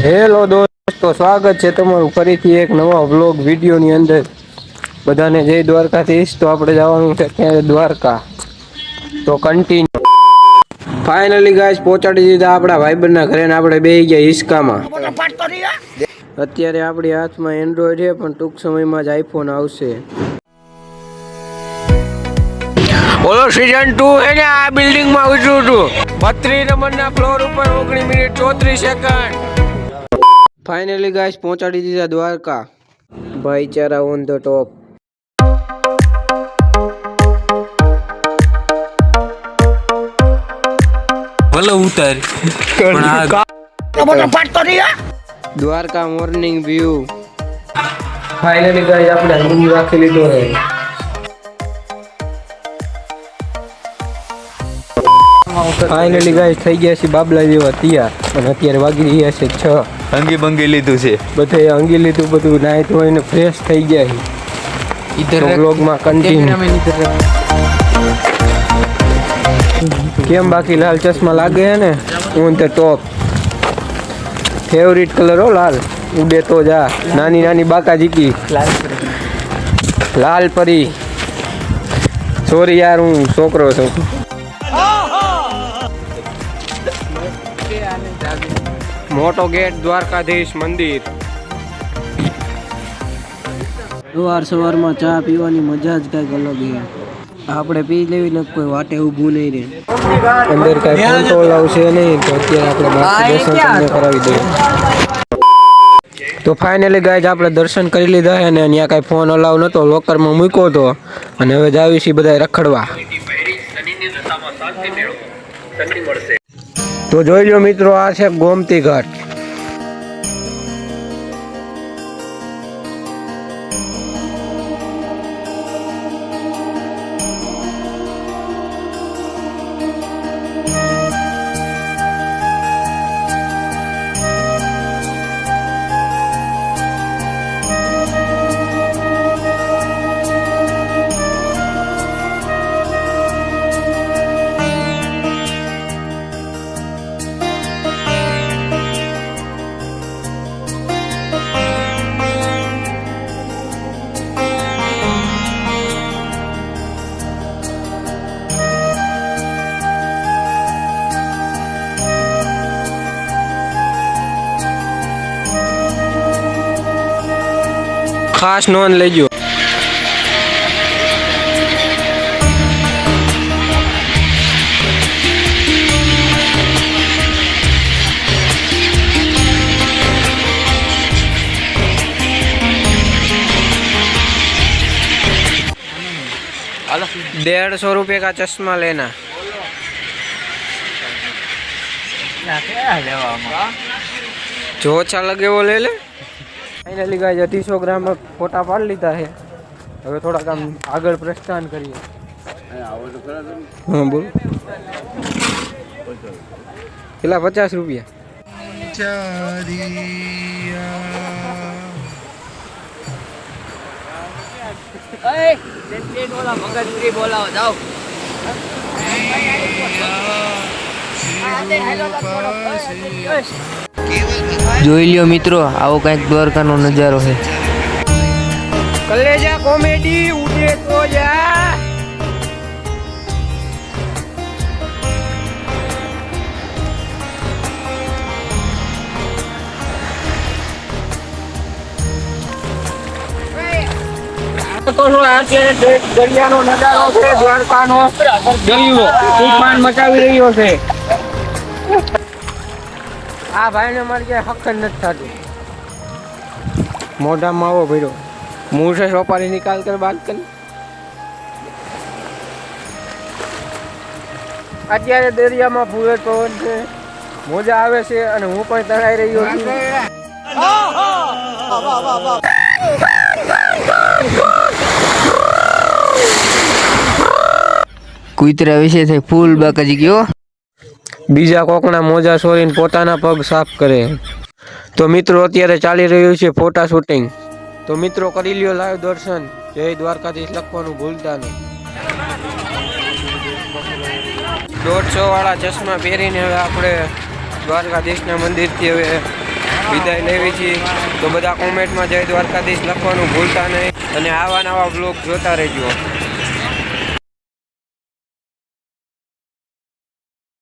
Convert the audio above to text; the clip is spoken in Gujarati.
હેલો દોસ્તો, સ્વાગત છે તમારું ફરીથી એક નવા વ્લોગ વિડીયોની અંદર. બધાને જય દ્વારકાધીશ. તો આપણે જવાનું છે ત્યાં દ્વારકા, તો કન્ટિન્યુ. ફાઇનલી ગાઈસ પહોંચાડી દીધા આપણા ભાઈબંધના ઘરે ને આપણે બેસી ગયા હિસકામાં. અત્યારે આપણી હાથમાં એન્ડ્રોઈડ છે, પણ ટૂંક સમયમાં જ આઈફોન આવશે. ઓલો સીઝન 2 હે ને આ બિલ્ડિંગમાં ઉતર્યું હતું. 32 નંબરના ફ્લોર ઉપર 19 મિનિટ 34 સેકન્ડ. ફાઇનલી ગાઈસ પહોંચાડી દીધા દ્વારકા. ભાઈચારા ઓન ધ ટોપ. ભલે ઉતાર Dwarka morning view. Finally guys આપણે રૂમ રાખી લીધો છે. ફાઇનલી ગાઈસ થઈ ગયા છે બાબલા જેવા તૈયાર, અને અત્યારે વાગી રહ્યા છે 6. અંગી બંગી લીધું છે, બધે અંગી લીધું, બધું નાહી ધોઈને ફ્રેશ થઈ ગયા છે. ઈધર વ્લોગમાં કન્ટિન્યુ. કેમ બાકી લાલ ચશ્મા લાગે છે ને on the top. Favourite colour હો લાલ. ઉડે તો જા. નાની નાની બાકા જીકી લાલ પરી. સોરી યાર, હું છોકરો છું. મોટો ગેટ દ્વારકાધીશ મંદિર. સવારમાં ચા પીવાની મજા જ કઈક અલગ છે. આપણે પી લેવી ને કોઈ વાટે ઊભું નહીં રહે. અંદર કઈ કંટ્રોલ આવશે નહીં, તો અત્યારે આપણે દર્શન કરાવી દઈએ. તો ફાઇનલી ગાઈઝ આપણે દર્શન કરી લીધા છે, અને ત્યાં કાંઈ ફોન અલાવ નહોતો, લોકરમાં મૂક્યો હતો. અને હવે જાવી છીએ બધા રખડવા. તો જોઈ લો મિત્રો, આ છે ગોમતી ઘાટ. ખાસ નોંધ લેજો. ₹150 का चश्मा लेना. जो अच्छा लगे वो ले ले. फाइनली गाइस 200 ग्राम फोटा पाड़ લીધા છે. હવે થોડાક આમ આગળ પ્રસ્થાન કરીએ. હા બોલ. કેટલા? ₹50. જોઈ લ્યો મિત્રો, આવો કઈક દ્વારકાનો નજારો છે. કલેજા કોમેડી ઉડે તો જા. દરિયાનો નજારો છે. દ્વારકાનો દરિયો તૂફાન મચાવી રહ્યો છે. આ ભાઈને મારી ક્યાંય હક જ નથી થતું. મોઢામાં આવો ભર્યો. मुंह से सोपारी निकाल कर बात कर. અત્યારે દરિયામાં ફૂલ પવન છે, મોજા આવે છે, અને હું પણ તણાઈ રહ્યો છું. કુતરા વિશે થઈ ફૂલ બાકાજી ગયો. બીજા કોકના મોજા સોરીને પોતાના પગ સાફ કરે. તો મિત્રો અત્યારે ચાલી રહ્યું છે ફોટા શૂટિંગ. તો મિત્રો કરી લ્યો લાઈવ દર્શન. જય દ્વારકાધીશ લખવાનું ભૂલતા નહીં. 150 વાળા ચશ્મા પહેરીને હવે આપણે દ્વારકાધીશના મંદિરથી હવે વિદાય લેવી છીએ. તો બધા કોમેન્ટમાં જય દ્વારકાધીશ લખવાનું ભૂલતા નહીં અને આવા નવા બ્લોગ જોતા રહેજો.